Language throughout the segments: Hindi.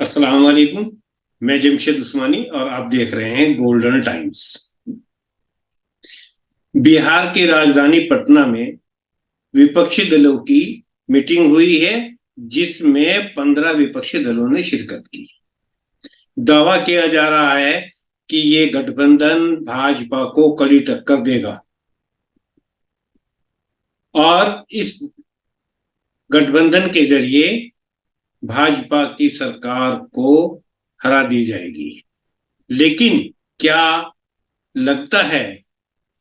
अस्सलाम वालेकुम। मैं जमशेद उस्मानी और आप देख रहे हैं गोल्डन टाइम्स। बिहार की राजधानी पटना में विपक्षी दलों की मीटिंग हुई है, जिसमें 15 विपक्षी दलों ने शिरकत की। दावा किया जा रहा है कि ये गठबंधन भाजपा को कड़ी टक्कर देगा और इस गठबंधन के जरिए भाजपा की सरकार को हरा दी जाएगी। लेकिन क्या लगता है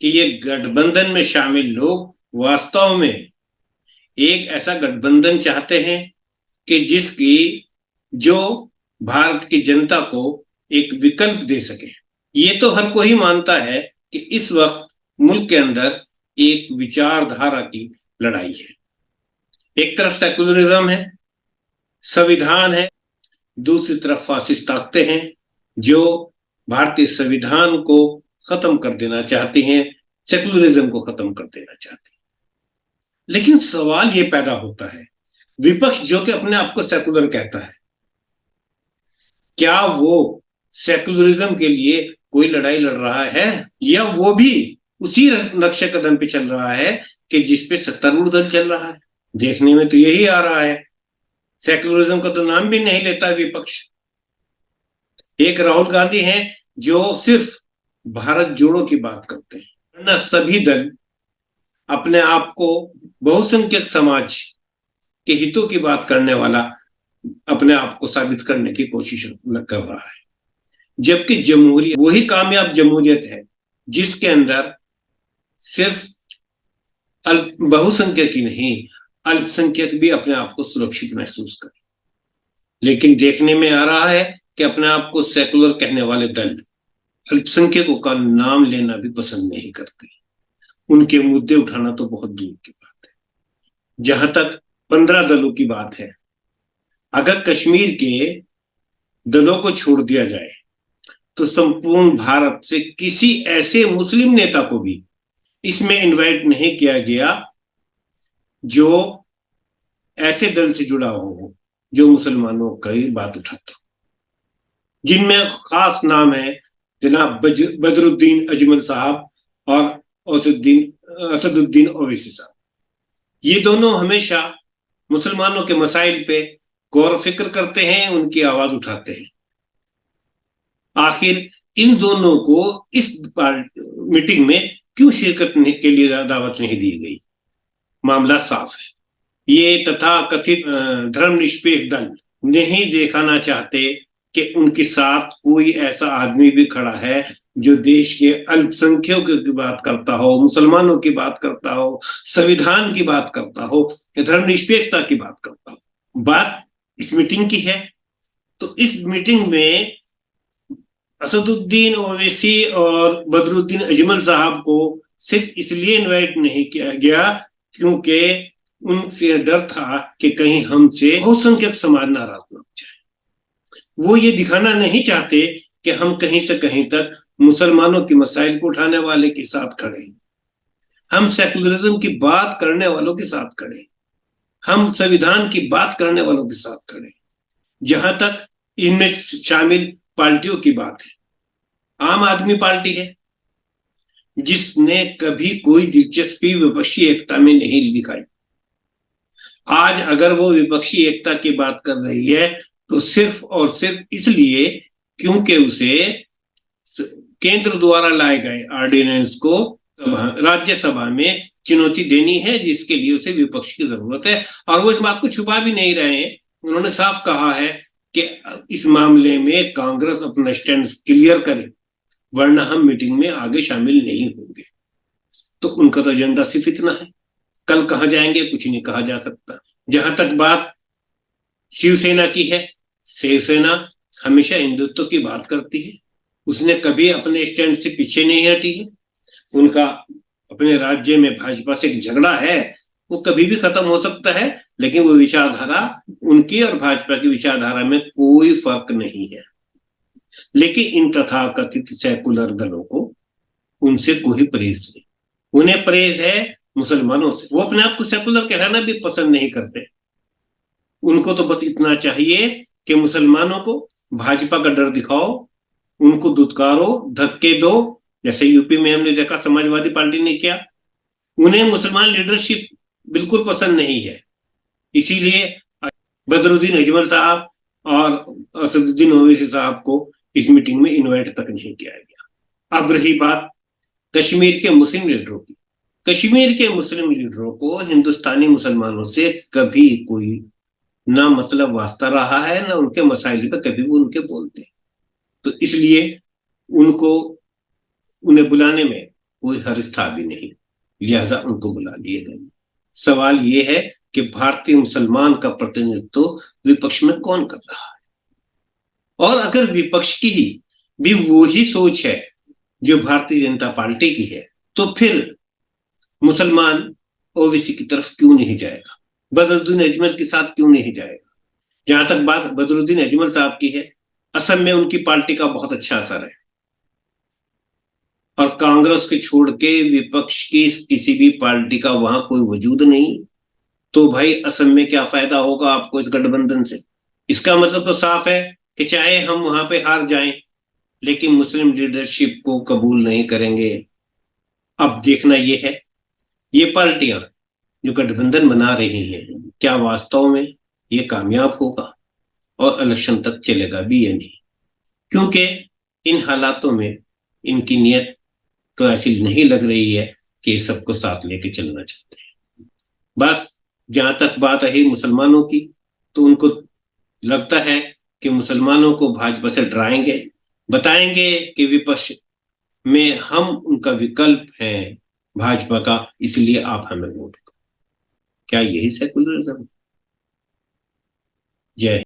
कि ये गठबंधन में शामिल लोग वास्तव में एक ऐसा गठबंधन चाहते हैं कि जो भारत की जनता को एक विकल्प दे सके? ये तो हर कोई मानता है कि इस वक्त मुल्क के अंदर एक विचारधारा की लड़ाई है। एक तरफ सेकुलरिज्म है, संविधान है, दूसरी तरफ फासिस्ट ताकतें हैं जो भारतीय संविधान को खत्म कर देना चाहती हैं, सेकुलरिज्म को खत्म कर देना चाहती हैं। लेकिन सवाल ये पैदा होता है, विपक्ष जो कि अपने आप को सेकुलर कहता है, क्या वो सेकुलरिज्म के लिए कोई लड़ाई लड़ रहा है या वो भी उसी नक्शे कदम पे चल रहा है कि जिसपे सत्तारूढ़ दल चल रहा है? देखने में तो यही आ रहा है। सेकुलरिज्म का तो नाम भी नहीं लेता विपक्ष। एक राहुल गांधी हैं जो सिर्फ भारत जोड़ो की बात करते हैं, वरना सभी दल अपने आप को बहुसंख्यक समाज के हितों की बात करने वाला अपने आप को साबित करने की कोशिश कर रहा है। जबकि जमहूरियत वही कामयाब जमहूरियत है जिसके अंदर सिर्फ बहुसंख्यक ही नहीं, अल्पसंख्यक भी अपने आप को सुरक्षित महसूस करें। लेकिन देखने में आ रहा है कि अपने आप को सेकुलर कहने वाले दल अल्पसंख्यकों का नाम लेना भी पसंद नहीं करते। उनके मुद्दे उठाना तो बहुत दूर की बात है। जहां तक 15 दलों की बात है, अगर कश्मीर के दलों को छोड़ दिया जाए तो संपूर्ण भारत से किसी ऐसे मुस्लिम नेता को भी इसमें इनवाइट नहीं किया गया जो ऐसे दल से जुड़ा हो जो मुसलमानों की बात उठाता हो, जिनमें खास नाम है जनाब बदरुद्दीन अजमल साहब और असदुद्दीन ओवैसी साहब। ये दोनों हमेशा मुसलमानों के मसाइल पे गौर फिक्र करते हैं, उनकी आवाज उठाते हैं। आखिर इन दोनों को इस मीटिंग में क्यों शिरकत के लिए दावत नहीं दी गई? मामला साफ है। ये तथाकथित धर्मनिरपेक्ष दल नहीं दिखाना चाहते कि उनके साथ कोई ऐसा आदमी भी खड़ा है जो देश के अल्पसंख्यकों की बात करता हो, मुसलमानों की बात करता हो, संविधान की बात करता हो, धर्मनिरपेक्षता की बात करता हो। बात इस मीटिंग की है तो इस मीटिंग में असदुद्दीन ओवैसी और बदरुद्दीन अजमल साहब को सिर्फ इसलिए इनवाइट नहीं किया गया क्योंकि उनसे डर था कि कहीं हमसे बहुसंख्यक समाज नाराज न हो जाए। वो ये दिखाना नहीं चाहते कि हम कहीं से कहीं तक मुसलमानों की मसाइल को उठाने वाले के साथ खड़े हैं, हम सेकुलरिज्म की बात करने वालों के साथ खड़े हैं, हम संविधान की बात करने वालों के साथ खड़े हैं। जहां तक इनमें शामिल पार्टियों की बात है, आम आदमी पार्टी है जिसने कभी कोई दिलचस्पी विपक्षी एकता में नहीं दिखाई। आज अगर वो विपक्षी एकता की बात कर रही है तो सिर्फ और सिर्फ इसलिए क्योंकि उसे केंद्र द्वारा लाए गए ऑर्डिनेंस को राज्यसभा में चुनौती देनी है, जिसके लिए उसे विपक्ष की जरूरत है। और वो इस बात को छुपा भी नहीं रहे हैं। उन्होंने साफ कहा है कि इस मामले में कांग्रेस अपना स्टैंड क्लियर करे, वरना हम मीटिंग में आगे शामिल नहीं होंगे। तो उनका तो एजेंडा सिर्फ इतना है। कल कहां जाएंगे कुछ नहीं कहा जा सकता। जहां तक बात शिवसेना की है, शिवसेना हमेशा हिंदुत्व की बात करती है, उसने कभी अपने स्टैंड से पीछे नहीं हटी है। उनका अपने राज्य में भाजपा से एक झगड़ा है, वो कभी भी खत्म हो सकता है, लेकिन वो विचारधारा उनकी और भाजपा की विचारधारा में कोई फर्क नहीं है। लेकिन इन तथाकथित सेकुलर दलों को उनसे कोई परहेज नहीं। उन्हें परहेज है मुसलमानों से। वो अपने आप को सेकुलर कहलाना भी पसंद नहीं करते। उनको तो बस इतना चाहिए कि मुसलमानों को भाजपा का डर दिखाओ, उनको दुत्कारो, धक्के दो, जैसे यूपी में हमने देखा समाजवादी पार्टी ने किया। उन्हें मुसलमान लीडरशिप बिल्कुल पसंद नहीं है, इसीलिए बदरुद्दीन अजमल साहब और असदुद्दीन ओवैसी साहब को इस मीटिंग में इनवाइट तक नहीं किया गया। अब रही बात कश्मीर के मुस्लिम लीडरों की। कश्मीर के मुस्लिम लीडरों को हिंदुस्तानी मुसलमानों से कभी कोई ना मतलब वास्ता रहा है, ना उनके मसाइल पे कभी वो उनके बोलते हैं। तो इसलिए उनको उन्हें बुलाने में कोई हर्ज था भी नहीं, लिहाजा उनको बुला लिए गए। सवाल ये है कि भारतीय मुसलमान का प्रतिनिधित्व विपक्ष में कौन कर रहा है, और अगर विपक्ष की भी वही सोच है जो भारतीय जनता पार्टी की है, तो फिर मुसलमान ओवैसी की तरफ क्यों नहीं जाएगा, बदरुद्दीन अजमल के साथ क्यों नहीं जाएगा। जहां तक बात बदरुद्दीन अजमल साहब की है, असम में उनकी पार्टी का बहुत अच्छा असर है, और कांग्रेस के छोड़ के विपक्ष की किसी भी पार्टी का वहां कोई वजूद नहीं। तो भाई असम में क्या फायदा होगा आपको इस गठबंधन से। इसका मतलब तो साफ है कि चाहे हम वहां पे हार जाएं, लेकिन मुस्लिम लीडरशिप को कबूल नहीं करेंगे। अब देखना यह है, ये पार्टियां जो गठबंधन बना रही हैं, क्या वास्तव में ये कामयाब होगा और इलेक्शन तक चलेगा भी या नहीं। क्योंकि इन हालातों में इनकी नीयत तो ऐसी नहीं लग रही है कि सबको साथ लेके चलना चाहते हैं। बस जहां तक बात रही मुसलमानों की, तो उनको लगता है कि मुसलमानों को भाजपा से डराएंगे, बताएंगे कि विपक्ष में हम उनका विकल्प है भाजपा का, इसलिए आप हमें वोट करो। क्या यही सेकुलरिज्म? जय